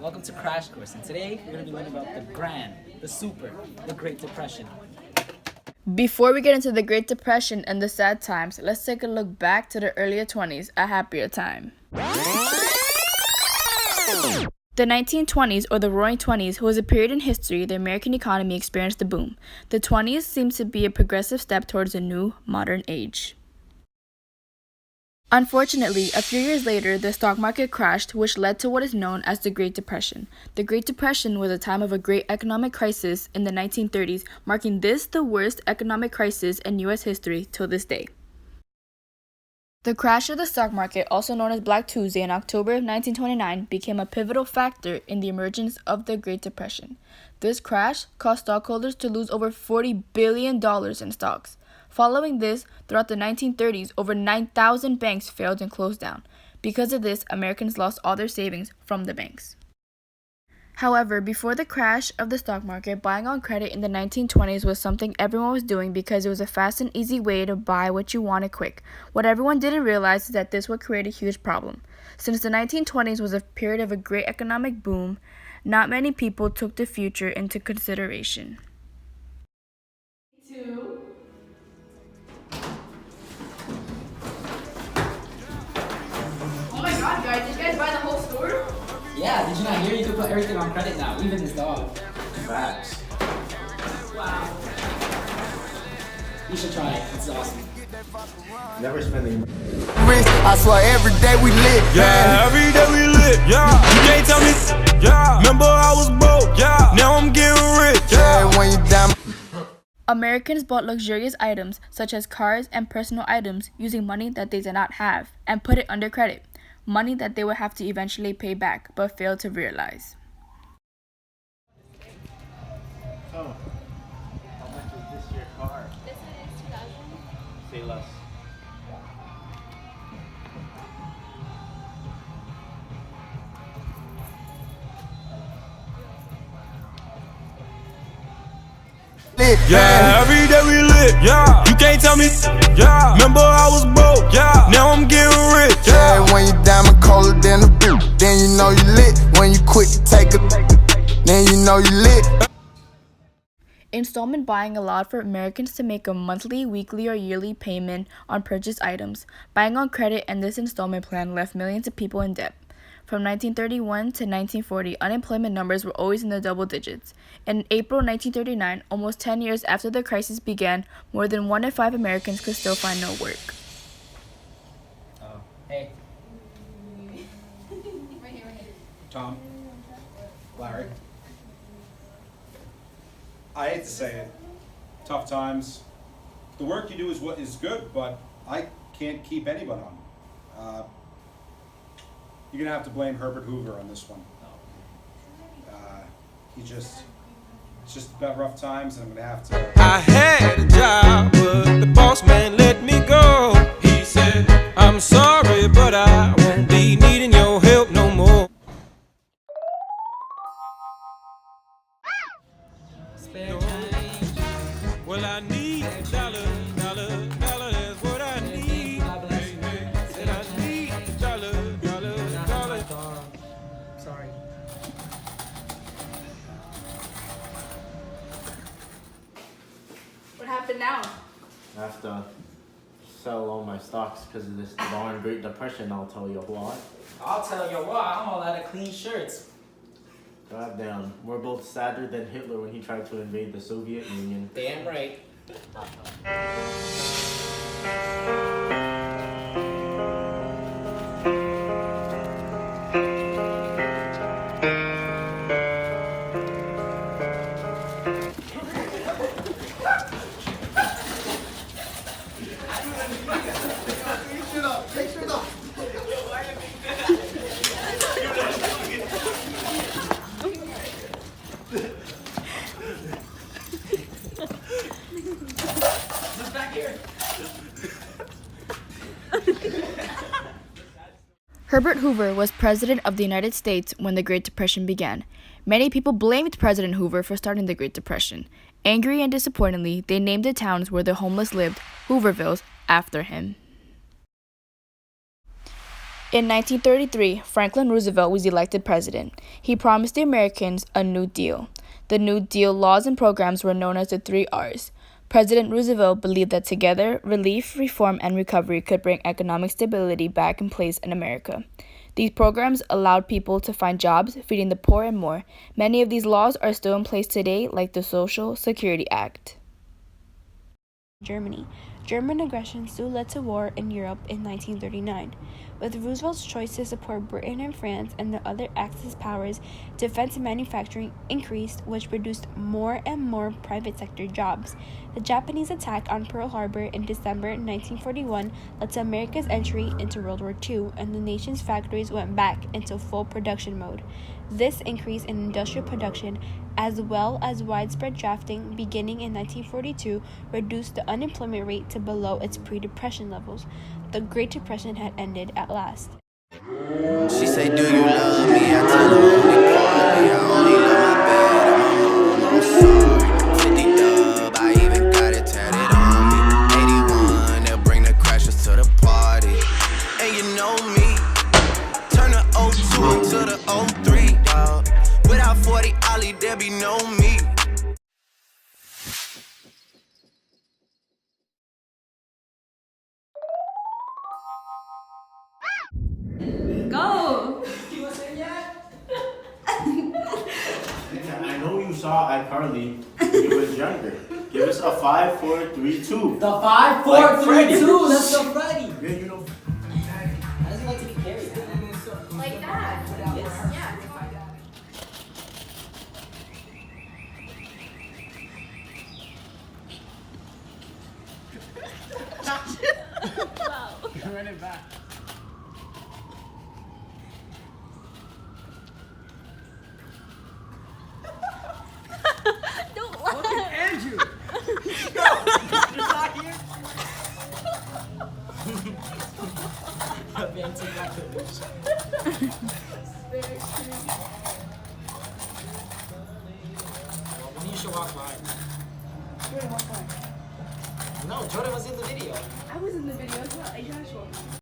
Welcome to Crash Course, and today we're going to be learning about the Grand, the Super, the Great Depression. Before we get into the Great Depression and the sad times, let's take a look back to the earlier 20s, a happier time. The 1920s, or the Roaring Twenties, was a period in history the American economy experienced a boom. The 20s seemed to be a progressive step towards a new, modern age. Unfortunately, a few years later, the stock market crashed, which led to what is known as the Great Depression. The Great Depression was a time of a great economic crisis in the 1930s, marking this the worst economic crisis in U.S. history till this day. The crash of the stock market, also known as Black Tuesday in October of 1929, became a pivotal factor in the emergence of the Great Depression. This crash caused stockholders to lose over $40 billion in stocks. Following this, throughout the 1930s, over 9,000 banks failed and closed down. Because of this, Americans lost all their savings from the banks. However, before the crash of the stock market, buying on credit in the 1920s was something everyone was doing because it was a fast and easy way to buy what you wanted quick. What everyone didn't realize is that this would create a huge problem. Since the 1920s was a period of a great economic boom, not many people took the future into consideration. Oh my god, guys, did you guys buy the whole store? Yeah, did you not hear? You can put everything on credit now, even this dog. Facts. Wow. You should try it. It's awesome. Never spending. I swear every day we lit. Yeah, every day we lit. Yeah, you can't tell me. Yeah, remember I was broke. Yeah, now I'm getting rich. Yeah, when you down. Americans bought luxurious items such as cars and personal items using money that they did not have and put it under credit, money that they would have to eventually pay back but failed to realize. Oh, how much is this your car? This is 2000. Say less. Yeah, every day we lit. Yeah, you can't tell me. Yeah, remember I was broke. Yeah, now I'm getting rich. Yeah, when you diamond colder than a bitch, then you know you lit. When you quick to take a, then you know you lit. Installment buying allowed for Americans to make a monthly, weekly, or yearly payment on purchased items. Buying on credit and this installment plan left millions of people in debt. From 1931 to 1940, unemployment numbers were always in the double digits. In April 1939, almost 10 years after the crisis began, more than 1 in 5 Americans could still find no work. Hey, Right here. Tom, Larry. I hate to say it, tough times. The work you do is what is good, but I can't keep anyone on. You're gonna have to blame Herbert Hoover on this one. It's just about rough times, and I'm gonna have to. I had a job, but the boss man let me go. He said, I'm sorry, but I won't be needing your help no more. spare change. Well, I need a dollar, that's what I need. God bless you. Said I need a dollar. Sorry. What happened now? I have to sell all my stocks because of this darn Great Depression, I'll tell you what. I'll tell you what, I'm all out of clean shirts. Goddamn, we're both sadder than Hitler when he tried to invade the Soviet Union. Damn right. Herbert Hoover was President of the United States when the Great Depression began. Many people blamed President Hoover for starting the Great Depression. Angry and disappointedly, they named the towns where the homeless lived, Hoovervilles, after him. In 1933, Franklin Roosevelt was elected president. He promised the Americans a New Deal. The New Deal laws and programs were known as the 3 R's. President Roosevelt believed that together, relief, reform, and recovery could bring economic stability back in place in America. These programs allowed people to find jobs, feeding the poor and more. Many of these laws are still in place today, like the Social Security Act. Germany. German aggression soon led to war in Europe in 1939. With Roosevelt's choice to support Britain and France and the other Axis powers, defense and manufacturing increased, which produced more and more private sector jobs. The Japanese attack on Pearl Harbor in December 1941 led to America's entry into World War II, and the nation's factories went back into full production mode. This increase in industrial production, as well as widespread drafting beginning in 1942, reduced the unemployment rate to below its pre-Depression levels. The Great Depression had ended at last. She say, do you love me? I tell her only partly. I only love my bed and my mom, I'm sorry. 50 dub, I even got it tatted on me. 81, they'll bring the crashers to the party. And you know me, turn the 02 into the 03, dog. Without 40 Ollie, there be no me. Go. I know you saw iCarly when you was younger. Give us a 5, 4, 3, 2. The 5, 4, Like 3, Freddy. 2. Let's go, Freddy. Yeah, you know. How does he like to be carried? Like that. Yes. Yeah. Run it back. Look at Andrew. He's not here. Well, when you should walk by. No, Jordan was in the video. I was in the video as well. I Joshua.